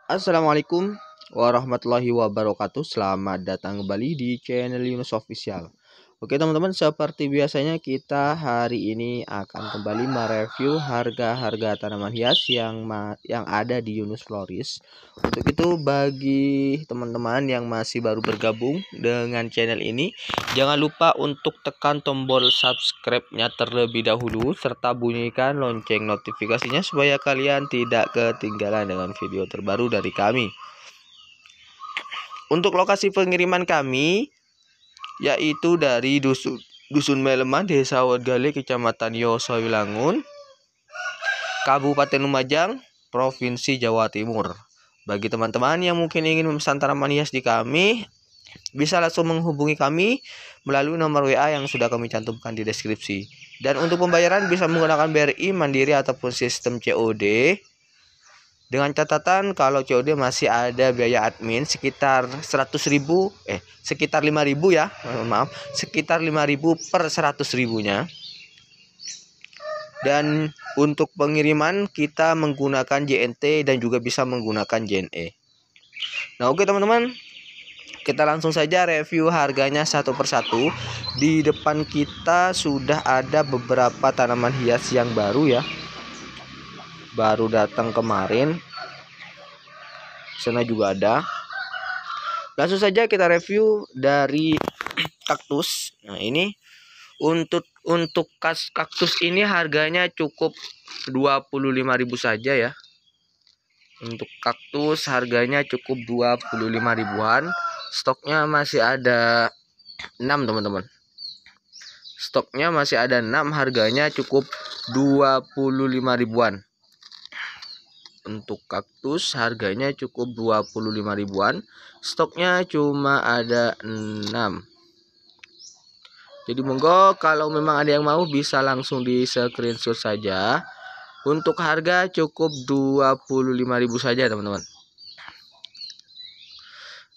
Assalamualaikum warahmatullahi wabarakatuh. Selamat datang kembali di channel Yunus Official. Oke teman-teman, seperti biasanya kita hari ini akan kembali mereview harga-harga tanaman hias yang ada di Yunus Florist. Untuk itu bagi teman-teman yang masih baru bergabung dengan channel ini, jangan lupa untuk tekan tombol subscribe-nya terlebih dahulu serta bunyikan lonceng notifikasinya supaya kalian tidak ketinggalan dengan video terbaru dari kami. Untuk lokasi pengiriman kami yaitu dari Dusun Meleman, Desa Wadgale, Kecamatan Yosowilangun, Kabupaten Lumajang, Provinsi Jawa Timur. Bagi teman-teman yang mungkin ingin memesan tanaman hias di kami, bisa langsung menghubungi kami melalui nomor WA yang sudah kami cantumkan di deskripsi. Dan untuk pembayaran bisa menggunakan BRI, Mandiri ataupun sistem COD. Dengan catatan kalau COD masih ada biaya admin sekitar 100.000, sekitar 5.000 ya, maaf, sekitar 5.000 per 100.000-nya. Dan untuk pengiriman kita menggunakan JNT dan juga bisa menggunakan JNE. Nah oke teman-teman, kita langsung saja review harganya satu persatu. Di depan kita sudah ada beberapa tanaman hias yang baru ya, baru datang kemarin. Sana juga ada. Langsung saja kita review dari kaktus. Nah ini untuk kaktus ini harganya cukup 25.000 saja ya. Untuk kaktus harganya cukup 25 ribuan. Stoknya masih ada 6 teman-teman. Stoknya masih ada 6, harganya cukup 25 ribuan. Untuk kaktus harganya cukup 25 ribuan. Stoknya cuma ada 6. Jadi monggo kalau memang ada yang mau bisa langsung di screenshot saja. Untuk harga cukup 25.000 saja teman-teman.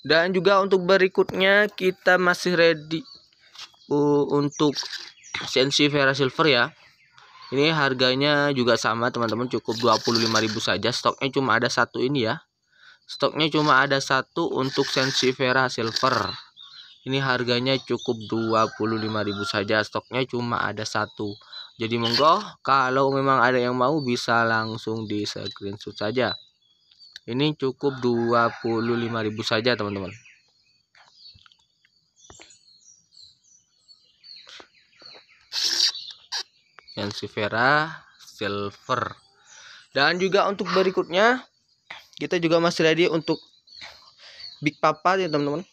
Dan juga untuk berikutnya kita masih ready untuk Sensifera Silver ya. Ini harganya juga sama teman-teman, cukup 25.000 saja. Stoknya cuma ada satu ini ya. Stoknya cuma ada satu untuk Sensifera Silver. Ini harganya cukup 25.000 saja. Stoknya cuma ada satu. Jadi monggo kalau memang ada yang mau bisa langsung di screenshot saja. Ini cukup 25.000 saja teman-teman. Sensifera Silver. Dan juga untuk berikutnya kita juga masih ready untuk Big Papa ya teman-teman.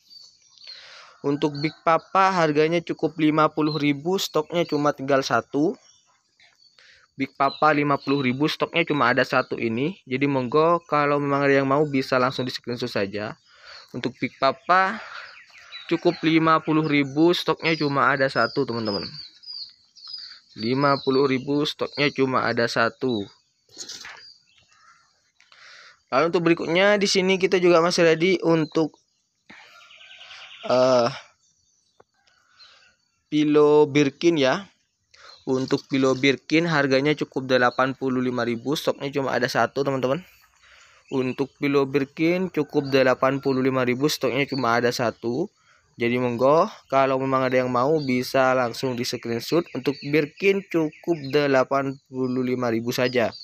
Untuk Big Papa harganya cukup 50.000, stoknya cuma tinggal satu. Big Papa 50.000, stoknya cuma ada satu ini. Jadi monggo kalau memang ada yang mau bisa langsung di screenshot saja. Untuk Big Papa cukup 50.000, stoknya cuma ada satu teman-teman. 50.000, stoknya cuma ada satu. Lalu untuk berikutnya di sini kita juga masih ready untuk Pilo Birkin ya. Untuk Pilo Birkin harganya cukup 85.000, stoknya cuma ada satu teman-teman. Untuk Pilo Birkin cukup 85.000, stoknya cuma ada satu. Jadi monggo kalau memang ada yang mau bisa langsung di screenshot. Untuk Birkin cukup 85.000 saja.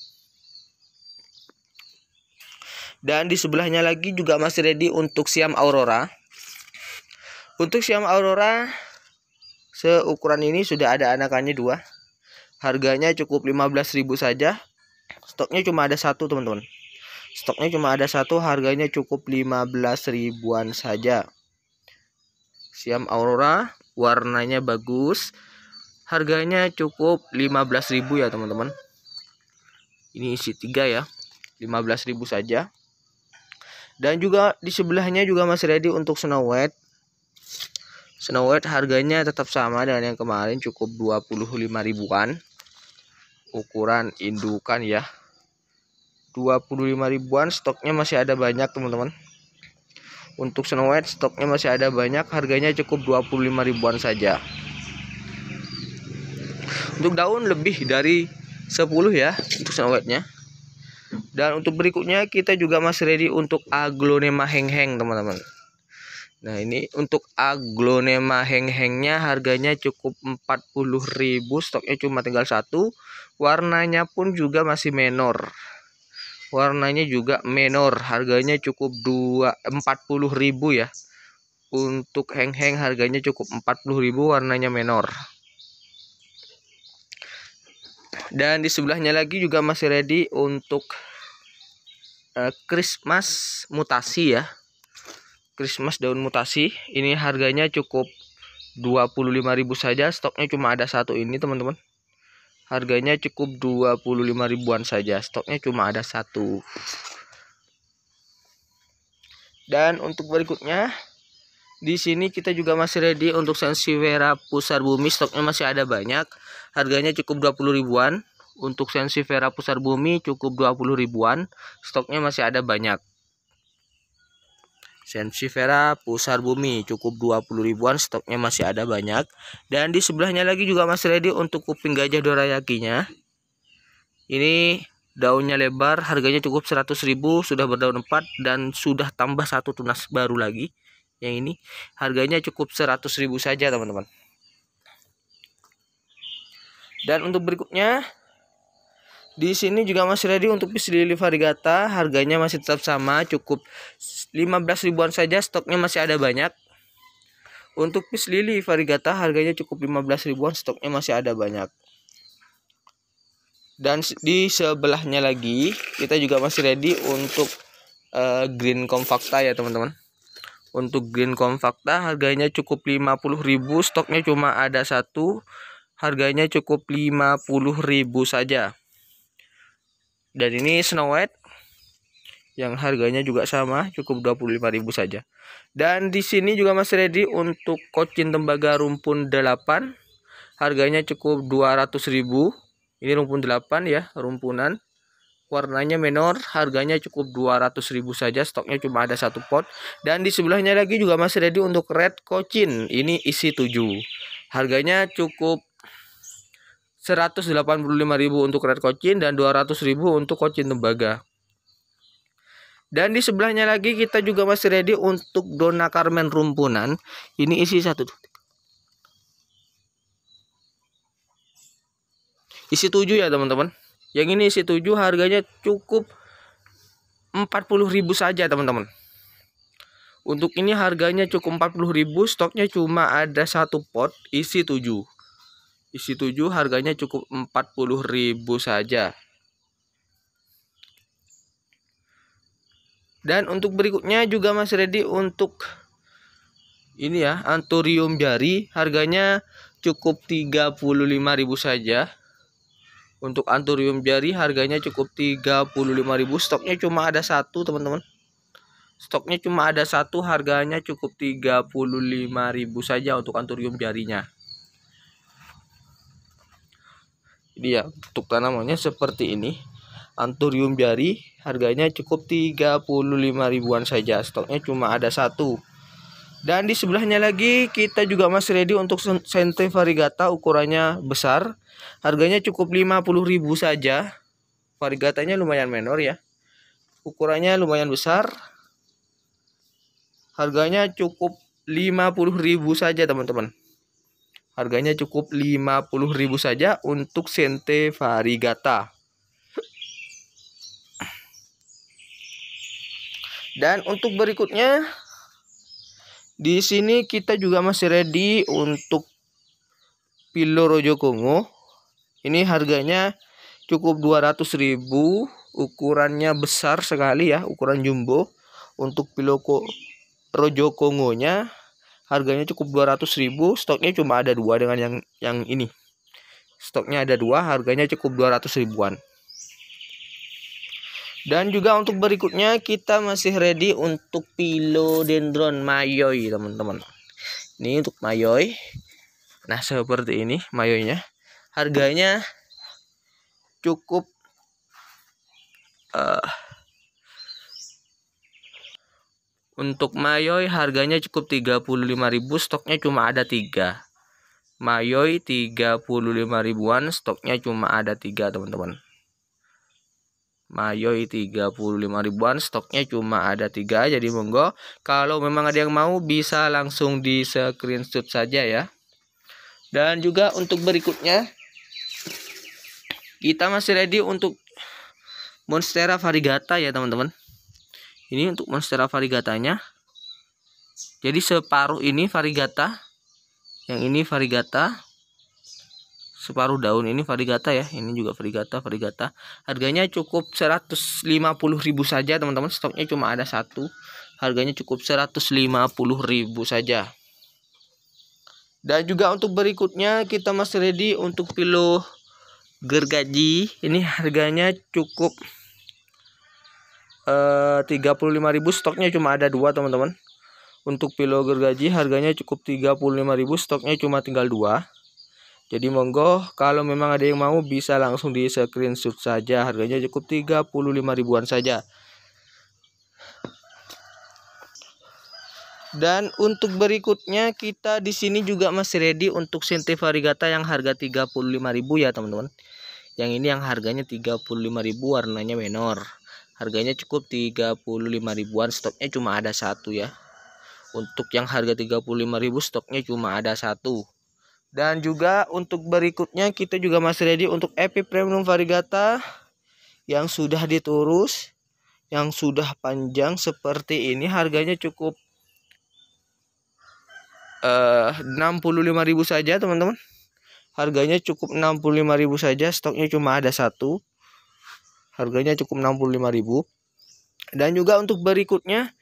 Dan di sebelahnya lagi juga masih ready untuk Siam Aurora. Untuk Siam Aurora seukuran ini sudah ada anakannya 2. Harganya cukup 15.000 saja. Stoknya cuma ada satu teman-teman. Stoknya cuma ada satu, harganya cukup 15 ribuan saja. Siam Aurora warnanya bagus. Harganya cukup 15.000 ya teman-teman. Ini isi 3 ya. 15.000 saja. Dan juga di sebelahnya juga masih ready untuk Snow White. Snow White harganya tetap sama dengan yang kemarin, cukup 25 ribuan. Ukuran indukan ya. 25 ribuan, stoknya masih ada banyak teman-teman. Untuk Snow White stoknya masih ada banyak, harganya cukup 25 ribuan saja. Untuk daun lebih dari 10 ya untuk Snow White-nya. Dan untuk berikutnya kita juga masih ready untuk Aglonema heng-heng teman-teman. Nah ini untuk Aglonema heng-hengnya harganya cukup 40.000, stoknya cuma tinggal satu. Warnanya pun juga masih menor. Warnanya juga menor, harganya cukup 40.000 ya. Untuk heng-heng harganya cukup 40.000, warnanya menor. Dan di sebelahnya lagi juga masih ready untuk Christmas mutasi ya. Christmas daun mutasi. Ini harganya cukup 25.000 saja. Stoknya cuma ada satu ini teman-teman. Harganya cukup 25 ribuan saja. Stoknya cuma ada satu. Dan untuk berikutnya, di sini kita juga masih ready untuk Sansevieria pusar bumi. Stoknya masih ada banyak. Harganya cukup 20 ribuan. Untuk Sansevieria pusar bumi cukup 20 ribuan. Stoknya masih ada banyak. Sansevieria pusar bumi cukup 20 ribuan. Stoknya masih ada banyak. Dan di sebelahnya lagi juga masih ready untuk kuping gajah dorayakinya. Ini daunnya lebar, harganya cukup 100.000, sudah berdaun 4 dan sudah tambah satu tunas baru lagi. Yang ini harganya cukup 100.000 saja teman-teman. Dan untuk berikutnya, di sini juga masih ready untuk Peace Lily variegata, harganya masih tetap sama, cukup 15 ribuan saja, stoknya masih ada banyak. Untuk Peace Lily variegata harganya cukup 15 ribuan, stoknya masih ada banyak. Dan di sebelahnya lagi kita juga masih ready untuk Green Compacta ya teman-teman. Untuk Green Compacta harganya cukup 50.000, stoknya cuma ada satu. Harganya cukup 50.000 saja. Dan ini Snow White yang harganya juga sama, cukup 25.000 saja. Dan di sini juga masih ready untuk Cochin Tembaga rumpun 8. Harganya cukup 200.000. Ini rumpun 8 ya, rumpunan. Warnanya menor, harganya cukup 200.000 saja, stoknya cuma ada satu pot. Dan di sebelahnya lagi juga masih ready untuk Red Cochin. Ini isi 7. Harganya cukup 185.000 untuk Red Cochin dan 200.000 untuk Cochin Tembaga. Dan di sebelahnya lagi kita juga masih ready untuk Donna Carmen rumpunan. Ini isi 1. Isi 7 ya teman-teman. Yang ini isi 7, harganya cukup 40.000 saja teman-teman. Untuk ini harganya cukup 40.000, stoknya cuma ada satu pot isi 7. Isi 7 harganya cukup 40.000 saja. Dan untuk berikutnya juga masih ready untuk ini ya, Anthurium jari, harganya cukup 35.000 saja. Untuk Anthurium jari harganya cukup 35.000, stoknya cuma ada satu teman-teman. Stoknya cuma ada satu, harganya cukup 35.000 saja untuk Anthurium jarinya. Ini ya, untuk tanamannya seperti ini. Anthurium jari harganya cukup 35 ribuan saja, stoknya cuma ada satu. Dan di sebelahnya lagi kita juga masih ready untuk Sente variegata, ukurannya besar. Harganya cukup 50.000 saja. Variegatanya lumayan menor ya. Ukurannya lumayan besar. Harganya cukup 50.000 saja teman-teman. Harganya cukup 50.000 saja untuk Sente variegata. Dan untuk berikutnya, di sini kita juga masih ready untuk Pilo Rojo Kongo. Ini harganya cukup 200.000, ukurannya besar sekali ya, ukuran jumbo. Untuk Pilo Rojo Kongonya harganya cukup 200.000, stoknya cuma ada 2 dengan yang ini. Stoknya ada 2, harganya cukup 200 ribuan. Dan juga untuk berikutnya kita masih ready untuk Philodendron Mayoi teman-teman. Ini untuk Mayoi. Nah seperti ini Mayoinya. Harganya cukup untuk Mayoi harganya cukup 35.000, stoknya cuma ada 3. Mayoi 35 ribuan, stoknya cuma ada 3 teman-teman. Mayoi 35 ribuan, stoknya cuma ada 3. Jadi monggo kalau memang ada yang mau bisa langsung di screenshot saja ya. Dan juga untuk berikutnya kita masih ready untuk Monstera variegata ya teman-teman. Ini untuk Monstera variegatanya. Jadi separuh ini variegata, yang ini variegata, separuh daun ini variegata ya. Ini juga variegata. Harganya cukup 150.000 saja teman-teman. Stoknya cuma ada 1. Harganya cukup 150.000 saja. Dan juga untuk berikutnya kita masih ready untuk pilo gergaji. Ini harganya cukup 35.000. Stoknya cuma ada 2 teman-teman. Untuk pilo gergaji harganya cukup 35.000. Stoknya cuma tinggal 2. Jadi monggo kalau memang ada yang mau bisa langsung di screenshot saja. Harganya cukup 35 ribuan saja. Dan untuk berikutnya kita di sini juga masih ready untuk Sente variegata yang harga 35.000 ya teman-teman. Yang ini yang harganya 35.000, warnanya menor. Harganya cukup 35 ribuan, stoknya cuma ada 1 ya. Untuk yang harga 35.000 stoknya cuma ada 1. Dan juga untuk berikutnya kita juga masih ready untuk Epi Premium variegata yang sudah diturus, yang sudah panjang seperti ini. Harganya cukup 65.000 saja teman-teman. Harganya cukup 65.000 saja, stoknya cuma ada 1. Harganya cukup 65.000. Dan juga untuk berikutnya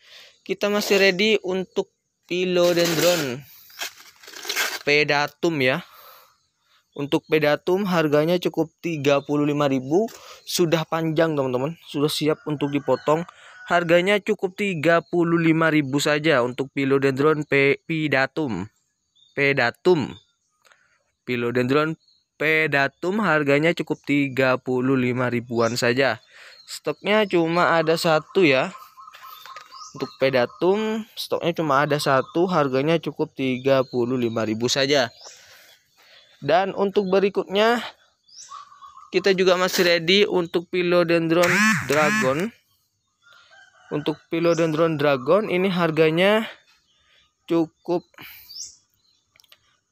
kita masih ready untuk Philodendron pedatum ya. Untuk pedatum harganya cukup 35.000, sudah panjang teman-teman, sudah siap untuk dipotong. Harganya cukup 35.000 saja untuk Philodendron pedatum. Philodendron pedatum harganya cukup 35 ribuan saja. Stoknya cuma ada 1 ya. Untuk pedatum stoknya cuma ada 1, harganya cukup 35.000 saja. Dan untuk berikutnya kita juga masih ready untuk Philodendron Dragon. Untuk Philodendron Dragon ini harganya cukup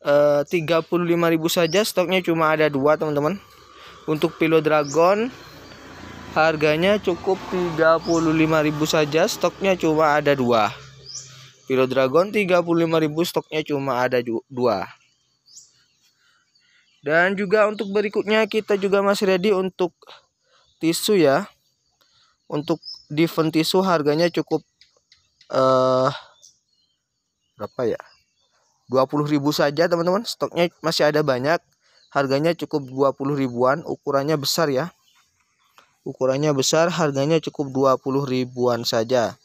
35.000 saja, stoknya cuma ada 2 teman-teman. Untuk Philodragon harganya cukup 35.000 saja, stoknya cuma ada 2. Philodragon 35.000, stoknya cuma ada 2. Dan juga untuk berikutnya kita juga masih ready untuk tisu ya. Untuk Diven tisu harganya cukup berapa ya? 20.000 saja teman-teman. Stoknya masih ada banyak. Harganya cukup 20 ribuan. Ukurannya besar ya. Ukurannya besar, harganya cukup 20 ribuan saja.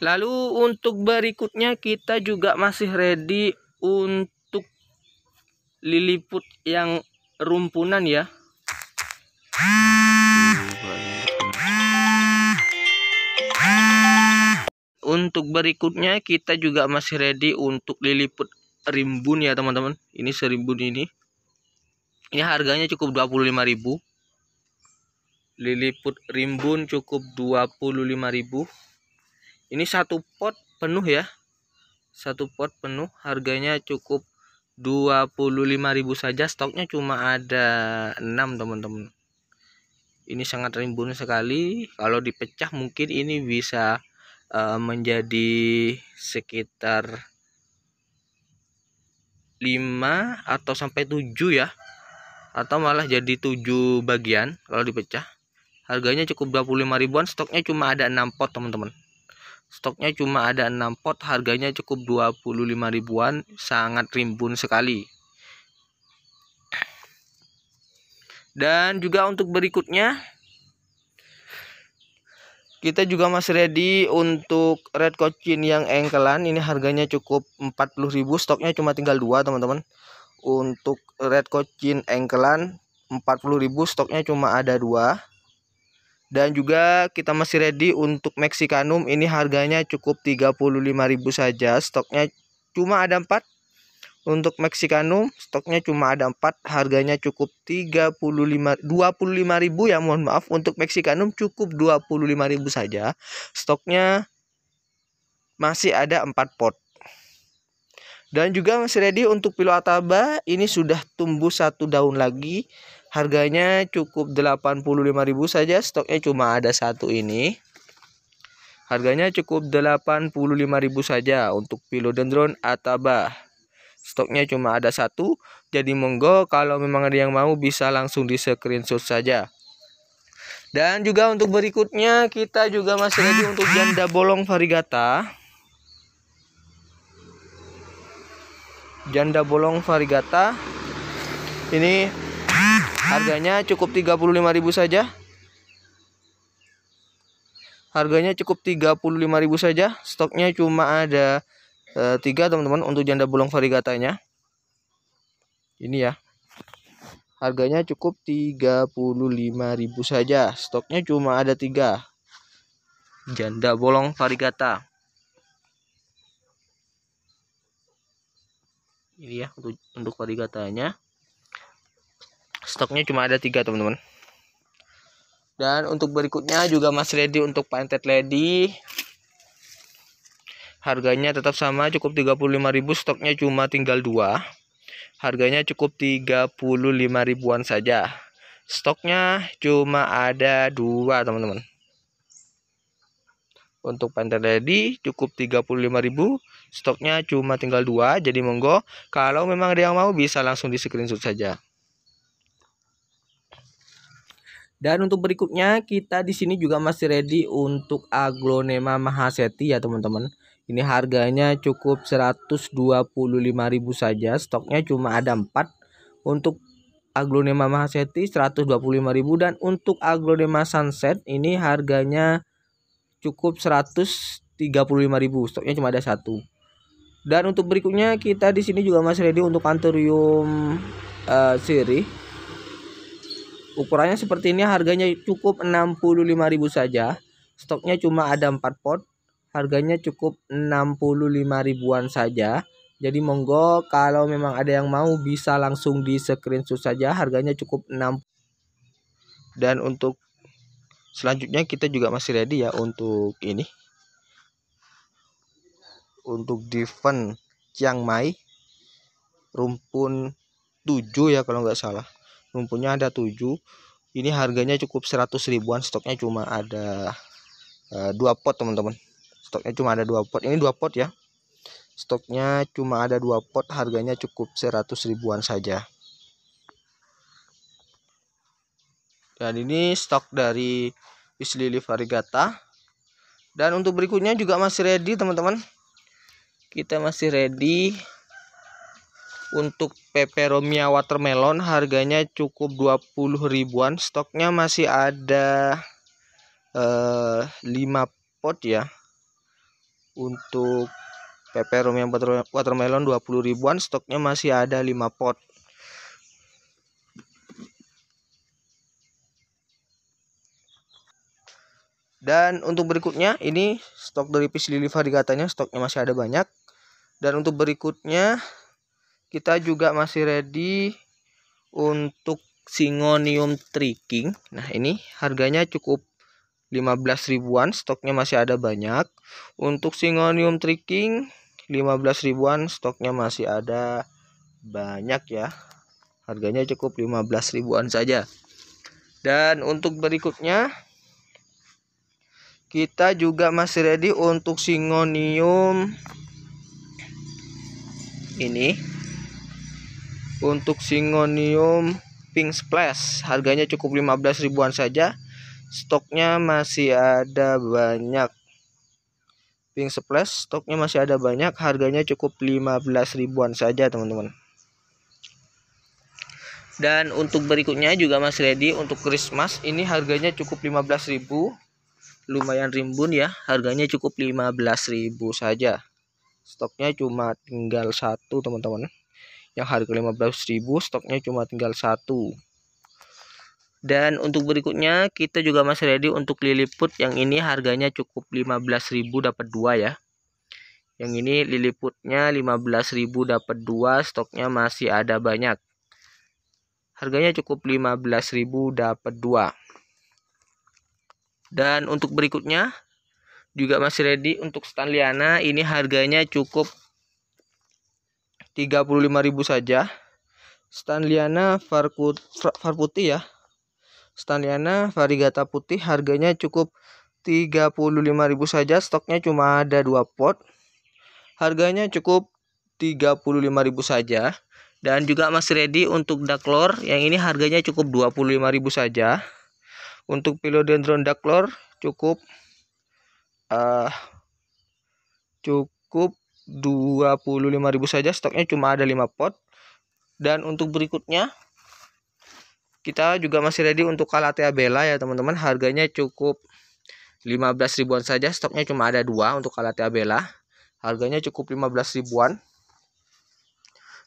Lalu untuk berikutnya kita juga masih ready untuk liliput yang rumpunan ya. Untuk berikutnya kita juga masih ready untuk liliput rimbun ya teman-teman. Ini serimbun ini. Ini harganya cukup 25.000. Liliput rimbun cukup 25.000. Ini 1 pot penuh ya. 1 pot penuh harganya cukup 25.000 saja. Stoknya cuma ada 6 teman-teman. Ini sangat rimbun sekali. Kalau dipecah mungkin ini bisa menjadi sekitar 5 atau sampai 7 ya. Atau malah jadi 7 bagian kalau dipecah. Harganya cukup 25 ribuan, stoknya cuma ada 6 pot teman-teman. Stoknya cuma ada 6 pot, harganya cukup 25 ribuan, sangat rimbun sekali. Dan juga untuk berikutnya kita juga masih ready untuk red cochin yang engkelan. Ini harganya cukup 40.000, stoknya cuma tinggal 2 teman-teman. Untuk red cochin engkelan 40.000, stoknya cuma ada 2. Dan juga kita masih ready untuk Mexicanum. Ini harganya cukup 35.000 saja. Stoknya cuma ada 4. Untuk Mexicanum stoknya cuma ada 4, harganya cukup 25.000 ya, mohon maaf. Untuk Mexicanum cukup 25.000 saja. Stoknya masih ada 4 pot. Dan juga masih ready untuk Piloataba, ini sudah tumbuh 1 daun lagi. Harganya cukup 85.000 saja, stoknya cuma ada 1 ini. Harganya cukup 85.000 saja untuk Philodendron Ataba. Stoknya cuma ada 1, jadi monggo kalau memang ada yang mau bisa langsung di screenshot saja. Dan juga untuk berikutnya kita juga masih ready untuk janda bolong variegata. Janda bolong variegata ini harganya cukup 35.000 saja. Harganya cukup 35.000 saja. Stoknya cuma ada 3 teman-teman untuk janda bolong variegatanya. Ini ya. Harganya cukup 35.000 saja. Stoknya cuma ada 3. Janda bolong variegata. Ini ya untuk variegatanya. Stoknya cuma ada 3 teman-teman. Dan untuk berikutnya juga masih ready untuk Painted Lady. Harganya tetap sama, cukup 35.000, stoknya cuma tinggal 2. Harganya cukup 35.000-an saja. Stoknya cuma ada 2 teman-teman. Untuk Painted Lady cukup 35.000, stoknya cuma tinggal 2. Jadi monggo kalau memang ada yang mau bisa langsung di screenshot saja. Dan untuk berikutnya kita di sini juga masih ready untuk Aglonema Mahaseti ya teman-teman. Ini harganya cukup 125.000 saja. Stoknya cuma ada 4. Untuk Aglonema Mahaseti 125.000, dan untuk Aglonema Sunset ini harganya cukup 135.000. Stoknya cuma ada 1. Dan untuk berikutnya kita di sini juga masih ready untuk Anthurium siri. Ukurannya seperti ini, harganya cukup 65.000 saja. Stoknya cuma ada 4 pot. Harganya cukup 65.000-an saja. Jadi monggo kalau memang ada yang mau bisa langsung di screenshot saja. Harganya cukup 6. Dan untuk selanjutnya kita juga masih ready ya untuk ini. Untuk Diven Chiang Mai rumpun 7 ya kalau nggak salah. Rumpunnya ada 7. Ini harganya cukup 100 ribuan. Stoknya cuma ada 2 pot teman-teman. Stoknya cuma ada 2 pot. Ini 2 pot ya. Stoknya cuma ada 2 pot. Harganya cukup 100 ribuan saja. Dan ini stok dari Peace Lily variegata. Dan untuk berikutnya juga masih ready teman-teman. Kita masih ready untuk Peperomia watermelon, harganya cukup 20 ribuan. Stoknya masih ada 5 pot ya. Untuk Peperomia watermelon 20 ribuan, stoknya masih ada 5 pot. Dan untuk berikutnya ini stok dari Peace Lily variegatanya, stoknya masih ada banyak. Dan untuk berikutnya kita juga masih ready untuk Syngonium Triking. Nah ini harganya cukup 15 ribuan. Stoknya masih ada banyak. Untuk Syngonium Triking 15 ribuan. Stoknya masih ada banyak ya. Harganya cukup 15 ribuan saja. Dan untuk berikutnya kita juga masih ready untuk Syngonium ini. Untuk Syngonium Pink Splash harganya cukup 15 ribuan saja. Stoknya masih ada banyak. Pink Splash stoknya masih ada banyak. Harganya cukup 15 ribuan saja teman-teman. Dan untuk berikutnya juga masih ready untuk Christmas. Ini harganya cukup 15.000. Lumayan rimbun ya. Harganya cukup 15.000 saja. Stoknya cuma tinggal 1 teman-teman. Yang harga 15.000, stoknya cuma tinggal 1. Dan untuk berikutnya kita juga masih ready untuk Lilliput. Yang ini harganya cukup 15.000, dapat 2 ya. Yang ini liliputnya 15.000 dapat 2, stoknya masih ada banyak. Harganya cukup 15.000 dapat 2. Dan untuk berikutnya juga masih ready untuk Stanliana. Ini harganya cukup 35.000 saja. Stanliana var putih ya. Stanliana varigata putih harganya cukup 35.000 saja. Stoknya cuma ada 2 pot. Harganya cukup 35.000 saja. Dan juga masih ready untuk Ducklor. Yang ini harganya cukup 25.000 saja. Untuk Philodendron Ducklor cukup 25.000 saja. Stoknya cuma ada 5 pot. Dan untuk berikutnya kita juga masih ready untuk Calathea Bella ya teman-teman. Harganya cukup 15 ribuan saja. Stoknya cuma ada 2 untuk Calathea Bella. Harganya cukup 15 ribuan.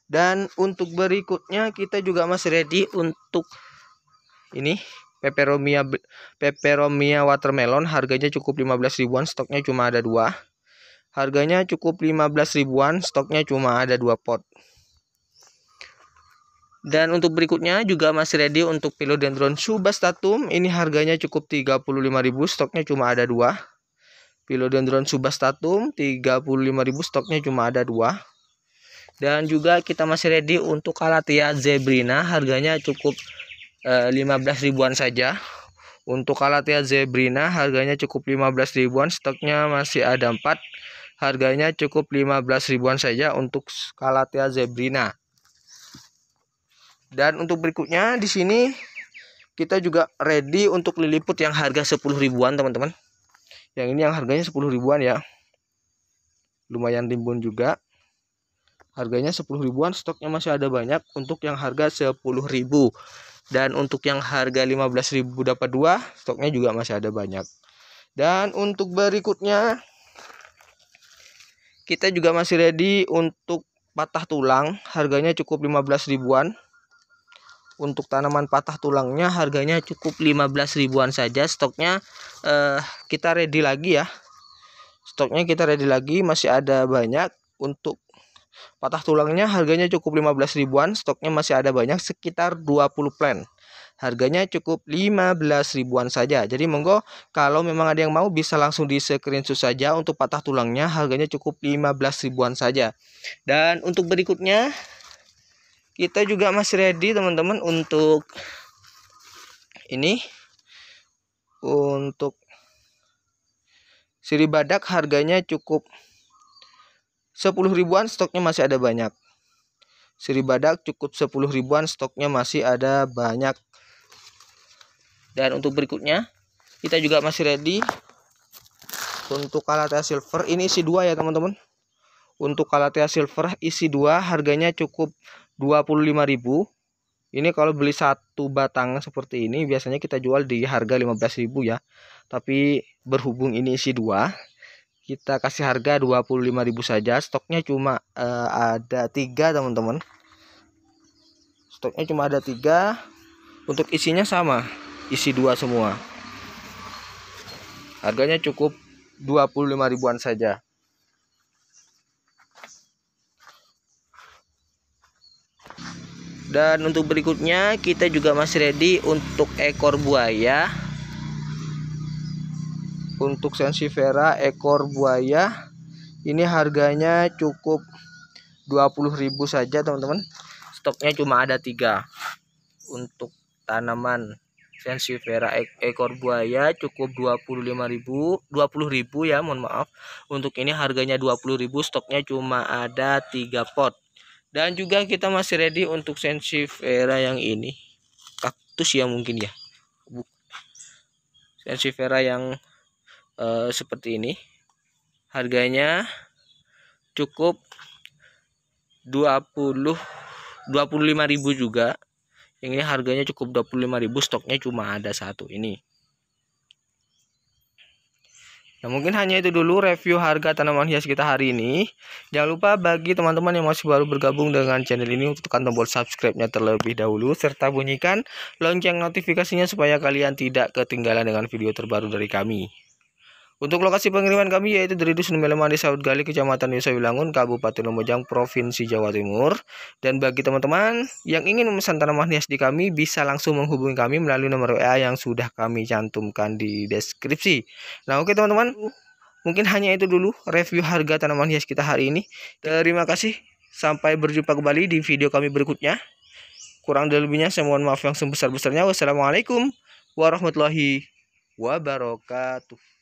Dan untuk berikutnya kita juga masih ready untuk ini Peperomia Watermelon. Harganya cukup 15 ribuan. Stoknya cuma ada 2. Harganya cukup 15 ribuan. Stoknya cuma ada 2 pot. Dan untuk berikutnya juga masih ready untuk Philodendron Subbastatum. Ini harganya cukup 35.000, stoknya cuma ada 2. Philodendron Subbastatum 35.000, stoknya cuma ada 2. Dan juga kita masih ready untuk Calathea Zebrina. Harganya cukup 15 ribuan saja. Untuk Calathea Zebrina harganya cukup 15 ribuan, stoknya masih ada 4. Harganya cukup 15 ribuan saja untuk Calathea Zebrina. Dan untuk berikutnya di sini kita juga ready untuk liliput yang harga 10 ribuan teman-teman. Yang ini yang harganya 10 ribuan ya. Lumayan rimbun juga. Harganya 10 ribuan, stoknya masih ada banyak untuk yang harga 10.000. Dan untuk yang harga 15.000 dapat 2, stoknya juga masih ada banyak. Dan untuk berikutnya kita juga masih ready untuk patah tulang. Harganya cukup 15 ribuan. Untuk tanaman patah tulangnya harganya cukup 15 ribuan saja. Stoknya kita ready lagi ya. Stoknya kita ready lagi, masih ada banyak. Untuk patah tulangnya harganya cukup 15 ribuan. Stoknya masih ada banyak, sekitar 20 plant. Harganya cukup 15 ribuan saja. Jadi monggo kalau memang ada yang mau bisa langsung di screenshot saja. Untuk patah tulangnya harganya cukup 15 ribuan saja. Dan untuk berikutnya kita juga masih ready teman-teman untuk ini. Untuk sirih badak harganya cukup 10 ribuan, stoknya masih ada banyak. Sirih badak cukup 10 ribuan, stoknya masih ada banyak. Dan untuk berikutnya kita juga masih ready untuk Calathea Silver. Ini isi 2 ya teman-teman. Untuk Calathea Silver isi 2 harganya cukup 25.000. Ini kalau beli satu batang seperti ini biasanya kita jual di harga 15.000 ya. Tapi berhubung ini isi 2, kita kasih harga 25.000 saja. Stoknya cuma ada 3 teman-teman. Stoknya cuma ada 3. Untuk isinya sama, isi 2 semua. Harganya cukup 25 ribuan saja. Dan untuk berikutnya kita juga masih ready untuk ekor buaya. Untuk Sensifera ekor buaya ini harganya cukup 20.000 saja teman-teman. Stoknya cuma ada 3. Untuk tanaman Sensifera ekor buaya cukup 20.000 ya, mohon maaf. Untuk ini harganya 20.000, stoknya cuma ada 3 pot. Dan juga kita masih ready untuk Sensifera yang ini, kaktus ya mungkin ya. Sensifera yang seperti ini. Harganya cukup 25.000 juga. Yang ini harganya cukup 25.000, stoknya cuma ada 1 ini. Nah, mungkin hanya itu dulu review harga tanaman hias kita hari ini. Jangan lupa bagi teman-teman yang masih baru bergabung dengan channel ini untuk tekan tombol subscribe-nya terlebih dahulu, serta bunyikan lonceng notifikasinya supaya kalian tidak ketinggalan dengan video terbaru dari kami. Untuk lokasi pengiriman kami yaitu dari Dusun Melema, Desa Udgali, Kecamatan Nusa Wilangun, Kabupaten Lumajang, Provinsi Jawa Timur. Dan bagi teman-teman yang ingin memesan tanaman hias di kami, bisa langsung menghubungi kami melalui nomor WA yang sudah kami cantumkan di deskripsi. Nah, oke teman-teman, mungkin hanya itu dulu review harga tanaman hias kita hari ini. Terima kasih, sampai berjumpa kembali di video kami berikutnya. Kurang dan lebihnya saya mohon maaf yang sebesar-besarnya. Wassalamualaikum warahmatullahi wabarakatuh.